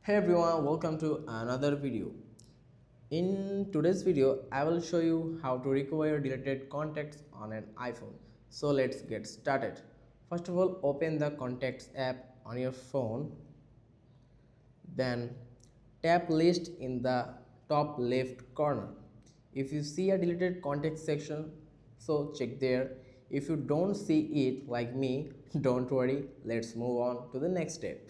Hey everyone, welcome to another video. In today's video, I will show you how to recover your deleted contacts on an iPhone. So let's get started. First of all, open the Contacts app on your phone. Then tap List in the top left corner. If you see a deleted contact section, so check there. If you don't see it like me, don't worry, let's move on to the next step.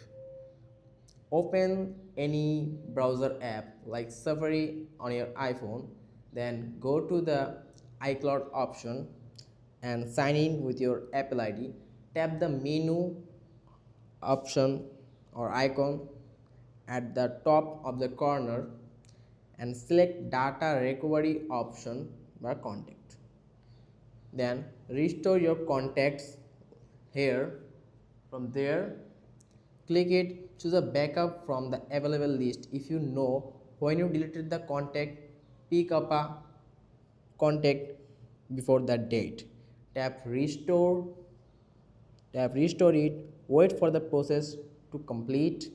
Open any browser app like Safari on your iPhone, then go to the iCloud option and sign in with your Apple ID. Tap the menu option or icon at the top of the corner and select data recovery option by contact. Then restore your contacts here. From there, click it, choose a backup from the available list. If you know when you deleted the contact, pick up a contact before that date. Tap restore, it, wait for the process to complete.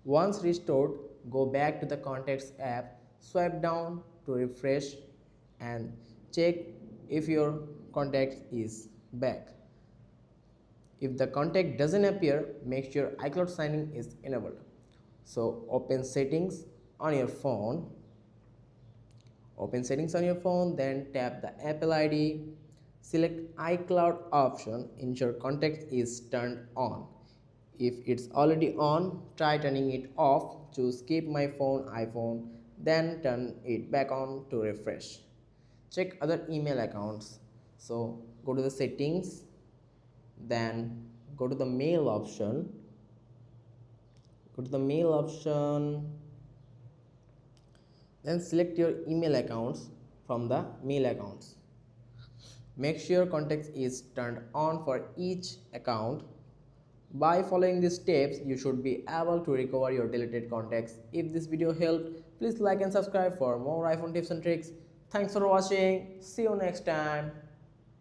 Once restored, go back to the contacts app, swipe down to refresh and check if your contact is back. If the contact doesn't appear, make sure iCloud signing is enabled. So open settings on your phone. Then tap the Apple ID. Select iCloud option, ensure contact is turned on. If it's already on, try turning it off. Choose keep my phone iPhone, then turn it back on to refresh. Check other email accounts. So go to the settings, then go to the mail option, then select your email accounts from the mail accounts. Make sure contacts is turned on for each account. By following these steps, you should be able to recover your deleted contacts. If this video helped, please like and subscribe for more iPhone tips and tricks. Thanks for watching. See you next time.